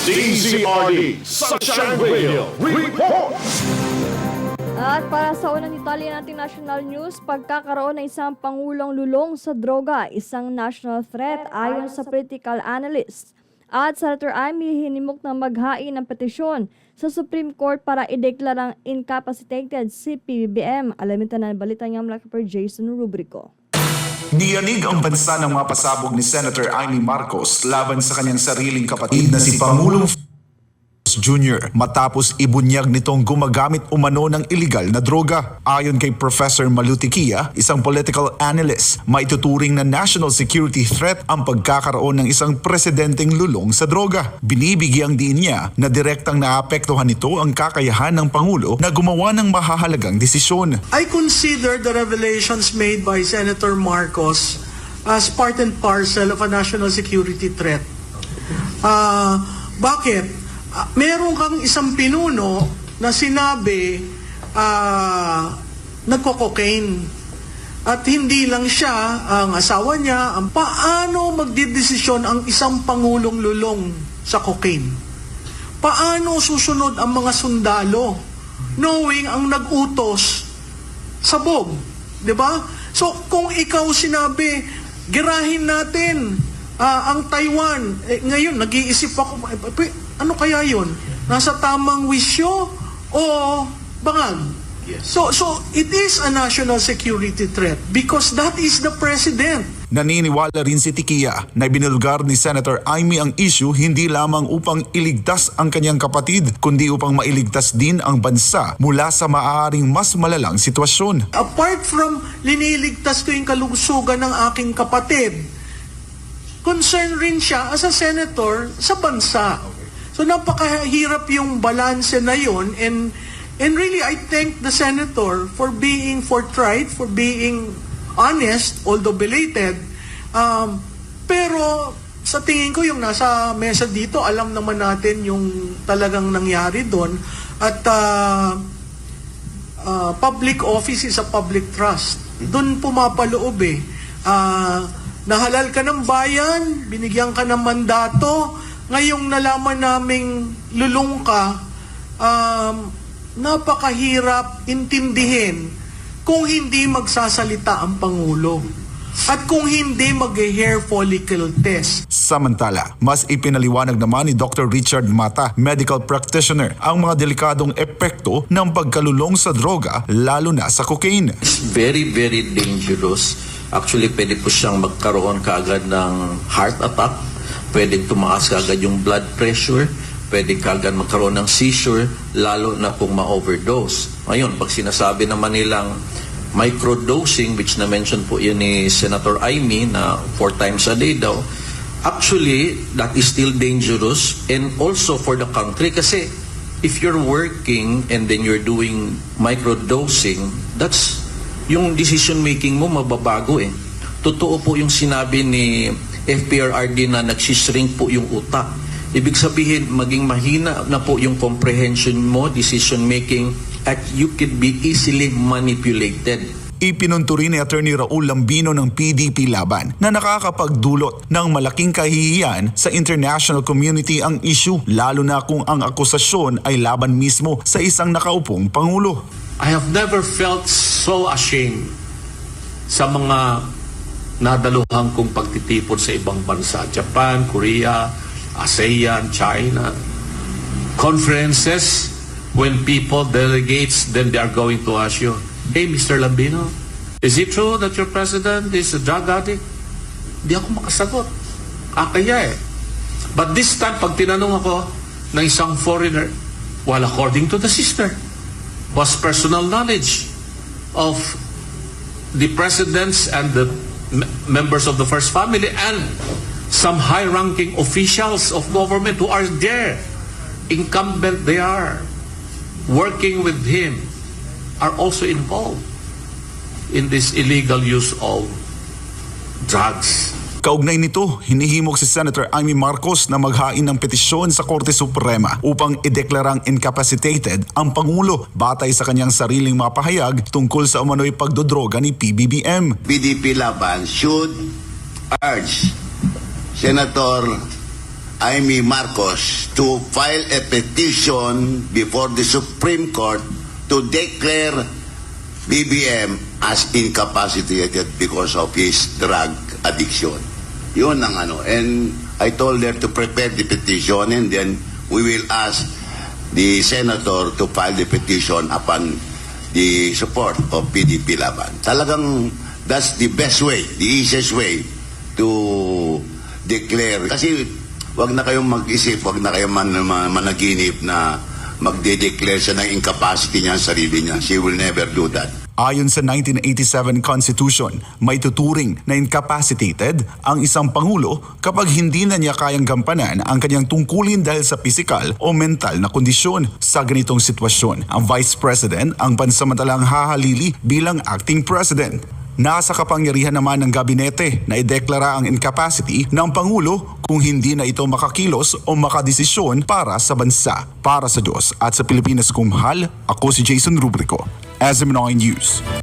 DZRD Sunshine Radio Report! At para sa unang detalye nating national news, pagkakaroon ng isang pangulong lulong sa droga, isang national threat ayon sa political analyst. At Senator Amy hinimok na maghain ng petisyon sa Supreme Court para ideklarang incapacitated si PBBM. Alamin tayo ng balita niya mula kay Jason Rubrico. Niyanig ang bansa ng mga pasabog ni Senator Amy Marcos laban sa kanyang sariling kapatid na si Pangulong Jr. matapos ibunyag nitong gumagamit umano ng iligal na droga. Ayon kay Professor Malutikia, isang political analyst, maituturing na national security threat ang pagkakaroon ng isang presidenteng lulong sa droga. Binibigyang diin niya na direktang naapektuhan nito ang kakayahan ng Pangulo na gumawa ng mahahalagang desisyon. I consider the revelations made by Senator Marcos as part and parcel of a national security threat. Bakit? Meron kang isang pinuno na sinabi nagko-cocaine. At hindi lang siya, ang asawa niya, paano magdidesisyon ang isang pangulong lulong sa cocaine? Paano susunod ang mga sundalo knowing ang nag-utos sabog? Diba? So kung ikaw sinabi, girahin natin ang Taiwan, ngayon nag-iisip ako, ano kaya yun? Nasa tamang wisyo o bangag? Yes. So it is a national security threat because that is the president. Naniniwala rin si Tikia na binulgar ni Senator Amy ang issue hindi lamang upang iligtas ang kanyang kapatid, kundi upang mailigtas din ang bansa mula sa maaaring mas malalang sitwasyon. Apart from liniligtas ko yung kalusugan ng aking kapatid, concern rin siya as a senator sa bansa. So napakahirap yung balanse na yun, and really I thank the senator for being forthright, for being honest, although belated. Pero sa tingin ko yung nasa mesa dito, alam naman natin yung talagang nangyari doon. At public office is a public trust. Doon pumapaloob eh. Nahalal ka ng bayan, binigyan ka ng mandato, ngayong nalaman naming lulong ka, napakahirap intindihin kung hindi magsasalita ang Pangulo at kung hindi mag-hair follicle test. Samantala, mas ipinaliwanag naman ni Dr. Richard Mata, medical practitioner, ang mga delikadong epekto ng pagkalulong sa droga, lalo na sa cocaine. It's very, very dangerous. Actually, pwede po siyang magkaroon kaagad ng heart attack, pwede tumaas kaagad yung blood pressure, pwede kaagad magkaroon ng seizure, lalo na kung ma-overdose. Ngayon, pag sinasabi naman nilang microdosing, which na-mention po yun ni Senator Amy na 4 times a day daw, actually, that is still dangerous and also for the country kasi if you're working and then you're doing microdosing, that's yung decision making mo mababago eh. Totoo po yung sinabi ni FPRRD na nagsishrink po yung utak. Ibig sabihin, maging mahina na po yung comprehension mo, decision making, at you could be easily manipulated. Ipinunto rin ni Attorney Raul Lambino ng PDP Laban na nakakapagdulot ng malaking kahihiyan sa international community ang issue, lalo na kung ang akusasyon ay laban mismo sa isang nakaupong Pangulo. I have never felt so ashamed sa mga nadaluhan kong pagtitipon sa ibang bansa. Japan, Korea, ASEAN, China. Conferences, when people, delegates, then they are going to ask you, hey, Mr. Lambino, is it true that your president is a drug addict? Di ako makasagot. Kaya eh. But this time, pag tinanong ako ng isang foreigner, well, according to the sister, was personal knowledge of the presidents and the members of the first family and some high-ranking officials of government who are there, incumbent they are, working with him, are also involved in this illegal use of drugs. Kaugnay nito, hinihimok si Senator Amy Marcos na maghain ng petisyon sa Korte Suprema upang ideklarang incapacitated ang Pangulo batay sa kanyang sariling mapahayag tungkol sa umano'y pagdodroga ni PBBM. PDP Laban should urge Senator Amy Marcos to file a petition before the Supreme Court to declare BBM as incapacitated because of his drug addiction. Yun ang ano. And I told her to prepare the petition and then we will ask the senator to file the petition upon the support of PDP Laban. Talagang that's the best way, the easiest way to declare. Kasi wag na kayong mag-isip, wag na kayong managinip na magde-declare siya ng incapacity niya sa sarili niya. She will never do that. Ayon sa 1987 Constitution, may tuturing na incapacitated ang isang pangulo kapag hindi na niya kayang gampanan ang kanyang tungkulin dahil sa pisikal o mental na kondisyon. Sa ganitong sitwasyon, ang Vice President ang pansamantalang hahalili bilang acting president. Nasa kapangyarihan naman ng gabinete na ideklara ang incapacity ng Pangulo kung hindi na ito makakilos o makadesisyon para sa bansa. Para sa Diyos at sa Pilipinas kung mahal, ako si Jason Rubrico, SM9 News.